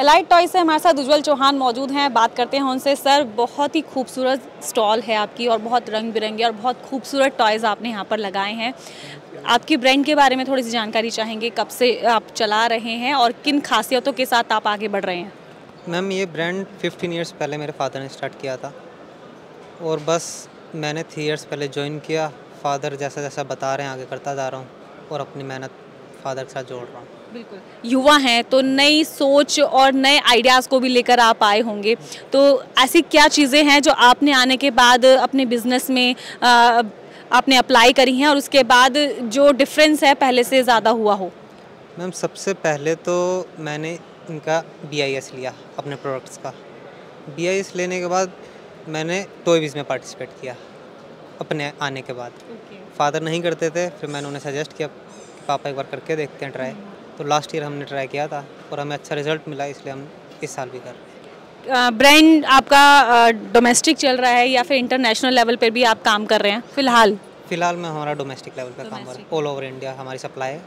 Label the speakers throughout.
Speaker 1: Elite toy से हमारे साथ उज्जवल चौहान मौजूद हैं। बात करते हैं उनसे। सर, बहुत ही खूबसूरत स्टॉल है आपकी और बहुत रंग बिरंगे और बहुत खूबसूरत टॉयज़ आपने यहाँ पर लगाए हैं। आपकी ब्रांड के बारे में थोड़ी सी जानकारी चाहेंगे, कब से आप चला रहे हैं और किन खासियतों के साथ आप आगे बढ़ रहे हैं?
Speaker 2: मैम, ये ब्रांड 15 इयर्स पहले मेरे फादर ने स्टार्ट किया था और बस मैंने 3 इयर्स पहले ज्वाइन किया। फादर जैसा जैसा बता रहे हैं आगे करता जा रहा हूँ और अपनी मेहनत फादर के साथ जोड़ रहा हूँ।
Speaker 1: बिल्कुल, युवा हैं तो नई सोच और नए आइडियाज़ को भी लेकर आप आए होंगे, तो ऐसी क्या चीज़ें हैं जो आपने आने के बाद अपने बिजनेस में आपने अप्लाई करी हैं और उसके बाद जो डिफरेंस है पहले से ज़्यादा हुआ हो?
Speaker 2: मैम, सबसे पहले तो मैंने इनका BIS लिया अपने प्रोडक्ट्स का। BIS लेने के बाद मैंने टॉयबिज़ में पार्टिसिपेट किया अपने आने के बाद। फादर नहीं करते थे, फिर मैंने उन्हें सजेस्ट किया पापा एक बार करके देखते हैं ट्राई। तो लास्ट ईयर हमने ट्राई किया था और हमें अच्छा रिजल्ट मिला, इसलिए हम इस साल भी कर रहे हैं।
Speaker 1: ब्रांड आपका डोमेस्टिक चल रहा है या फिर इंटरनेशनल लेवल पर भी आप काम कर रहे हैं फिलहाल?
Speaker 2: फिलहाल में हमारा डोमेस्टिक लेवल पर काम कर रहा है, ऑल ओवर इंडिया हमारी सप्लाई है।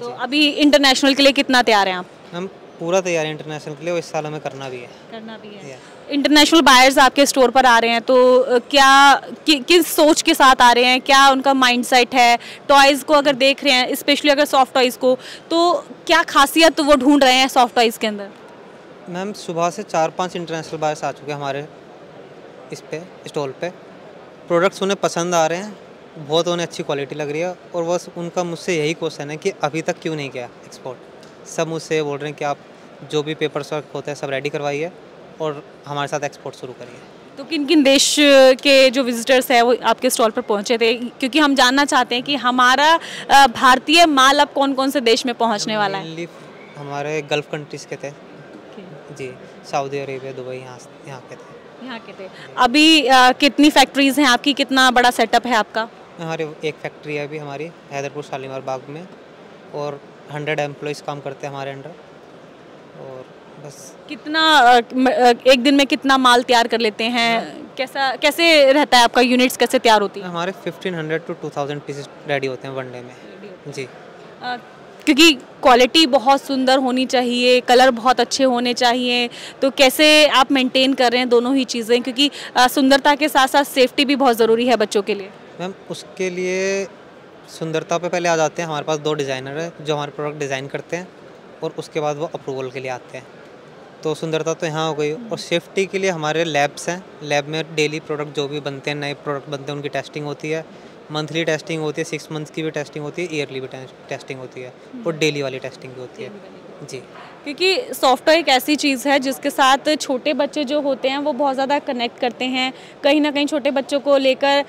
Speaker 1: तो अभी इंटरनेशनल के लिए कितना तैयार हैं आप?
Speaker 2: हम पूरा तैयार हैं इंटरनेशनल के लिए, और इस साल हमें करना भी है।
Speaker 1: इंटरनेशनल बायर्स आपके स्टोर पर आ रहे हैं तो किस सोच के साथ आ रहे हैं, क्या उनका माइंडसेट है? टॉयज़ को अगर देख रहे हैं, स्पेशली अगर सॉफ्ट टॉयज़ को, तो क्या खासियत वो ढूंढ रहे हैं सॉफ्ट टॉयज़ के अंदर?
Speaker 2: मैम, सुबह से 4-5 इंटरनेशनल बायर्स आ चुके हैं हमारे इस पे स्टॉल पे। प्रोडक्ट्स उन्हें पसंद आ रहे हैं, बहुत उन्हें अच्छी क्वालिटी लग रही है और बस उनका मुझसे यही क्वेश्चन है कि अभी तक क्यों नहीं किया एक्सपोर्ट। सब मुझसे बोल रहे हैं कि आप जो भी पेपर्स वर्क होता है सब रेडी करवाइए और हमारे साथ एक्सपोर्ट शुरू करिए।
Speaker 1: तो किन किन देश के जो विजिटर्स हैं वो आपके स्टॉल पर पहुंचे थे, क्योंकि हम जानना चाहते हैं कि हमारा भारतीय माल अब कौन कौन से देश में पहुंचने वाला है?
Speaker 2: मेनली हमारे गल्फ कंट्रीज़ के थे जी, सऊदी अरेबिया, दुबई, यहाँ के थे।
Speaker 1: अभी कितनी फैक्ट्रीज़ हैं आपकी, कितना बड़ा सेटअप है आपका?
Speaker 2: हमारे एक फैक्ट्री है अभी हमारी हैदरपुर शालीमार बाग में और 100 एम्प्लॉयज़ काम करते हैं हमारे अंडर। और बस
Speaker 1: कितना एक दिन में कितना माल तैयार कर लेते हैं? कैसे रहता है आपका, यूनिट्स कैसे तैयार होती है?
Speaker 2: हमारे 1500 to 2000 पीसेस रेडी होते हैं वन डे में जी।
Speaker 1: क्योंकि क्वालिटी बहुत सुंदर होनी चाहिए, कलर बहुत अच्छे होने चाहिए, तो कैसे आप मेंटेन कर रहे हैं दोनों ही चीज़ें, क्योंकि सुंदरता के साथ साथ सेफ्टी भी बहुत ज़रूरी है बच्चों के लिए?
Speaker 2: मैम, उसके लिए सुंदरता पे पहले आ जाते हैं। हमारे पास 2 डिज़ाइनर हैं जो हमारे प्रोडक्ट डिज़ाइन करते हैं और उसके बाद वो अप्रूवल के लिए आते हैं। तो सुंदरता तो यहाँ हो गई और सेफ्टी के लिए हमारे लैब्स हैं। लैब में डेली प्रोडक्ट जो भी बनते हैं, नए प्रोडक्ट बनते हैं, उनकी टेस्टिंग होती है। मंथली टेस्टिंग होती है, 6 मंथ्स की भी टेस्टिंग होती है, ईयरली भी टेस्टिंग होती है और डेली वाली टेस्टिंग भी होती है जी।
Speaker 1: क्योंकि सॉफ्टवेयर एक ऐसी चीज़ है जिसके साथ छोटे बच्चे जो होते हैं वो बहुत ज़्यादा कनेक्ट करते हैं। कहीं ना कहीं छोटे बच्चों को लेकर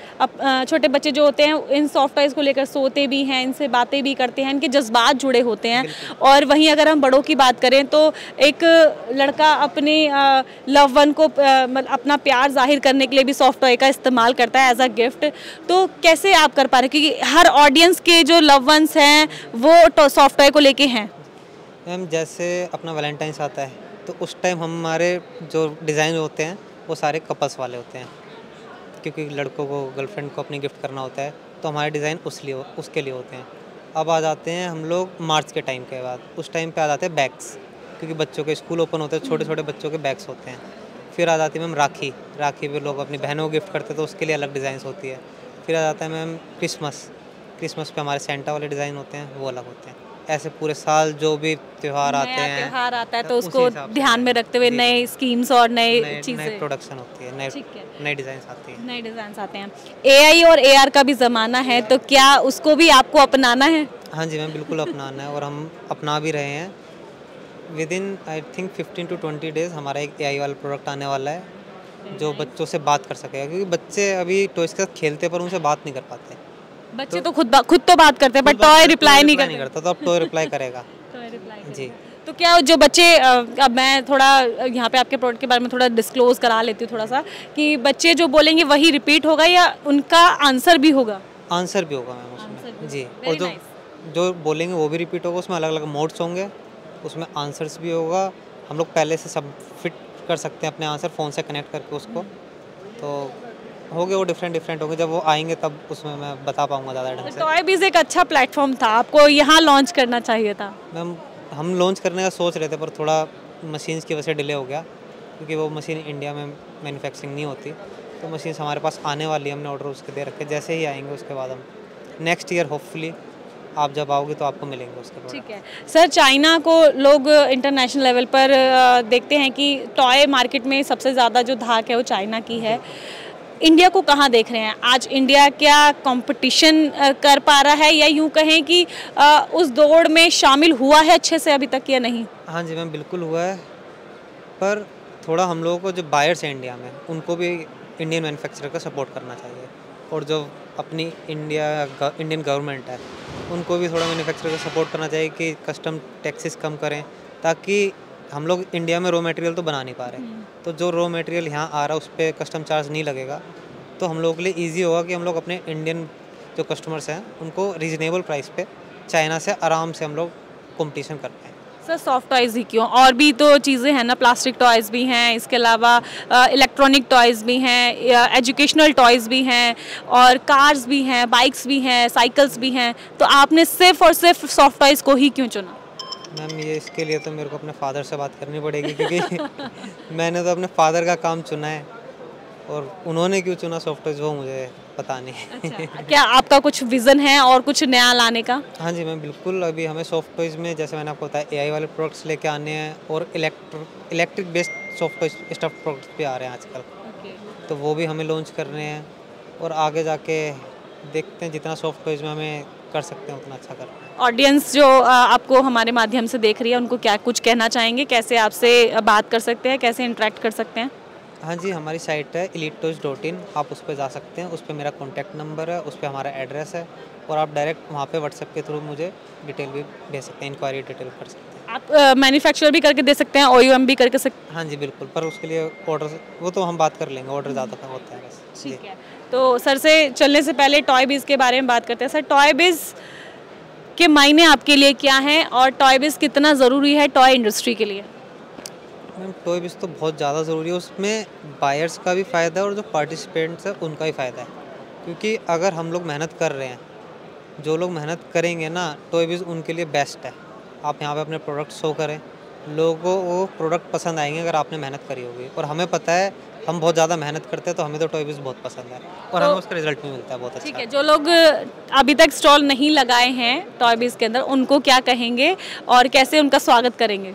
Speaker 1: छोटे बच्चे जो होते हैं इन सॉफ्टवेयर्स को लेकर सोते भी हैं, इनसे बातें भी करते हैं, इनके जज्बात जुड़े होते हैं। और वहीं अगर हम बड़ों की बात करें तो एक लड़का अपने लव वन को अपना प्यार जाहिर करने के लिए भी सॉफ्टवेयर का इस्तेमाल करता है एज अ गिफ्ट। तो कैसे आप कर पा रहे हैं, क्योंकि हर ऑडियंस के जो लव वंस हैं वो सॉफ्टवेयर को लेके हैं?
Speaker 2: मैम, जैसे अपना वैलेंटाइंस आता है तो उस टाइम हमारे जो डिज़ाइन होते हैं वो सारे कपल्स वाले होते हैं, क्योंकि लड़कों को गर्लफ्रेंड को अपनी गिफ्ट करना होता है, तो हमारे डिज़ाइन उसके लिए होते हैं। अब आ जाते हैं हम लोग मार्च के टाइम के बाद, उस टाइम पे आ जाते हैं बैग्स, क्योंकि बच्चों के स्कूल ओपन होते हैं, छोटे छोटे बच्चों के बैग्स होते हैं। फिर आ जाती है मैम राखी पे लोग अपनी बहनों को गिफ्ट करते हैं तो उसके लिए अलग डिज़ाइंस होती है। फिर आ जाता है मैम क्रिसमस पे हमारे सेंटा वाले डिज़ाइन होते हैं, वो अलग होते हैं। ऐसे पूरे साल जो भी त्यौहार आते हैं,
Speaker 1: त्यौहार आता है तो उसको ध्यान में रखते हुए नए स्कीम्स और नए चीज़ें,
Speaker 2: प्रोडक्शन होती है, नए डिज़ाइंस आती है,
Speaker 1: नए डिज़ाइंस आते हैं। AI और AR का भी ज़माना है, तो क्या उसको भी आपको अपनाना है?
Speaker 2: हाँ जी मैम, बिल्कुल अपनाना है और हम अपना भी रहे हैं। With in I think 15 to 20 days हमारा एक AI वाला प्रोडक्ट आने वाला है जो बच्चों से बात कर सकेगा, क्योंकि बच्चे अभी टॉयज़ के साथ खेलते पर उनसे बात नहीं कर पाते।
Speaker 1: बच्चे तो खुद तो बात करते हैं, बट टॉय रिप्लाई नहीं करता,
Speaker 2: तो अब टॉय रिप्लाई करेगा जी।
Speaker 1: तो क्या जो बच्चे, अब मैं थोड़ा यहाँ पे आपके प्रोडक्ट के बारे में थोड़ा डिस्क्लोज करा लेती हूँ थोड़ा सा, कि बच्चे जो बोलेंगे वही रिपीट होगा या उनका आंसर भी होगा?
Speaker 2: आंसर भी होगा मैम उसमें जी, और जो बोलेंगे वो भी रिपीट होगा। उसमें अलग अलग मोड्स होंगे, उसमें आंसर्स भी होगा। हम लोग पहले से सब फिट कर सकते हैं अपने आंसर फ़ोन से कनेक्ट करके उसको, तो होंगे वो डिफरेंट होंगे। जब वो आएंगे तब उसमें मैं बता पाऊंगा ज़्यादा ढंग से।
Speaker 1: टॉयबिज़ एक अच्छा प्लेटफॉर्म था, आपको यहाँ लॉन्च करना चाहिए था।
Speaker 2: मैम, हम लॉन्च करने का सोच रहे थे पर थोड़ा मशीन्स की वजह से डिले हो गया, क्योंकि वो मशीन इंडिया में मैन्युफैक्चरिंग नहीं होती। तो मशीन्स हमारे पास आने वाली है, हमने ऑर्डर उसके दे रखे, जैसे ही आएंगे उसके बाद हम नेक्स्ट ईयर होपफुली आप जब आओगे तो आपको मिलेंगे उसके बाद।
Speaker 1: ठीक है सर, चाइना को लोग इंटरनेशनल लेवल पर देखते हैं कि टॉय मार्केट में सबसे ज़्यादा जो धाक है वो चाइना की है। इंडिया को कहाँ देख रहे हैं आज? इंडिया क्या कंपटीशन कर पा रहा है, या यूँ कहें कि उस दौड़ में शामिल हुआ है अच्छे से अभी तक या नहीं?
Speaker 2: हाँ जी मैम, बिल्कुल हुआ है, पर थोड़ा हम लोगों को जो बायर्स हैं इंडिया में उनको भी इंडियन मैन्युफैक्चरर का सपोर्ट करना चाहिए, और जो अपनी इंडियन गवर्नमेंट है उनको भी थोड़ा मैन्युफैक्चरर को सपोर्ट करना चाहिए कि कस्टम टैक्सेस कम करें, ताकि हम लोग इंडिया में रॉ मटेरियल तो बना नहीं पा रहे, तो जो रॉ मटेरियल यहाँ आ रहा है उस पर कस्टम चार्ज नहीं लगेगा, तो हम लोगों के लिए ईजी होगा कि हम लोग अपने इंडियन जो कस्टमर्स हैं उनको रीजनेबल प्राइस पे चाइना से आराम से हम लोग कॉम्पिटिशन कर पाएँ।
Speaker 1: सर सॉफ्ट टॉयज़ ही क्यों, और भी तो चीज़ें हैं ना, प्लास्टिक टॉयज़ भी हैं, इसके अलावा इलेक्ट्रॉनिक टॉयज़ भी हैं, एजुकेशनल टॉयज़ भी हैं, और कार्स भी हैं, बाइक्स भी हैं, साइकिल्स भी हैं, तो आपने सिर्फ और सिर्फ सॉफ्ट टॉयज़ को ही क्यों चुना?
Speaker 2: मैम ये इसके लिए तो मेरे को अपने फादर से बात करनी पड़ेगी, क्योंकि मैंने तो अपने फादर का काम चुना है, और उन्होंने क्यों चुना सॉफ्ट टॉयज़ वो मुझे पता नहीं।
Speaker 1: अच्छा, क्या आपका कुछ विज़न है और कुछ नया लाने का?
Speaker 2: हाँ जी मैम, बिल्कुल। अभी हमें सॉफ्ट टॉयज़ में जैसे मैंने आपको बताया एआई वाले प्रोडक्ट्स लेके आने हैं, और electric based soft toys stuff products भी आ रहे हैं आजकल, तो वो भी हमें लॉन्च करने हैं, और आगे जाके देखते हैं जितना सॉफ्ट टॉयज़ में हमें कर सकते हैं उतना अच्छा कर।
Speaker 1: ऑडियंस जो आपको हमारे माध्यम से देख रही है उनको क्या कुछ कहना चाहेंगे, कैसे आपसे बात कर सकते हैं, कैसे इंटरेक्ट कर सकते हैं?
Speaker 2: हाँ जी, हमारी साइट है elitetoys.in, आप उस पर जा सकते हैं, उस पर मेरा कॉन्टैक्ट नंबर है, उस पर हमारा एड्रेस है, और आप डायरेक्ट वहाँ पे व्हाट्सएप के थ्रू मुझे डिटेल भी भेज सकते हैं, इंक्वायरी डिटेल कर सकते हैं।
Speaker 1: आप मैन्युफैक्चर भी करके दे सकते हैं, OEM भी करके सकते?
Speaker 2: हाँ जी बिल्कुल, पर उसके लिए ऑर्डर वो तो हम बात कर लेंगे, ऑर्डर ज़्यादा होता है बस।
Speaker 1: ठीक है, तो सर से चलने से पहले टॉय बिज़ के बारे में बात करते हैं। सर, टॉय बिज़ के मायने आपके लिए क्या हैं, और टॉय बिज़ कितना ज़रूरी है टॉय इंडस्ट्री के लिए?
Speaker 2: मैम टॉय बिज़ तो बहुत ज़्यादा ज़रूरी है, उसमें बायर्स का भी फ़ायदा है और जो पार्टिसिपेंट्स हैं उनका भी फ़ायदा है, क्योंकि अगर हम लोग मेहनत कर रहे हैं, जो लोग मेहनत करेंगे ना, टॉय बिज़ उनके लिए बेस्ट है। आप यहाँ पे अपने प्रोडक्ट शो करें, लोगों को वो प्रोडक्ट पसंद आएंगे अगर आपने मेहनत करी होगी, और हमें पता है हम बहुत ज़्यादा मेहनत करते हैं, तो हमें तो टॉय बिज़ बहुत पसंद है, और हमें उसका रिजल्ट भी मिलता है बहुत अच्छा।
Speaker 1: ठीक है, जो लोग अभी तक स्टॉल नहीं लगाए हैं टॉय बिज़ के अंदर, उनको क्या कहेंगे और कैसे उनका स्वागत करेंगे?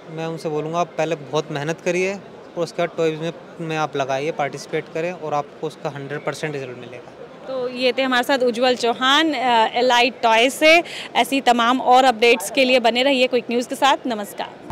Speaker 2: मैं उनसे बोलूँगा आप पहले बहुत मेहनत करिए, और उसके बाद टॉय बिज़ में आप लगाइए, पार्टिसिपेट करें, और आपको उसका 100% रिजल्ट मिलेगा।
Speaker 1: तो ये थे हमारे साथ उज्जवल चौहान एलाइट टॉय से। ऐसी तमाम और अपडेट्स के लिए बने रहिए क्विक न्यूज़ के साथ। नमस्कार।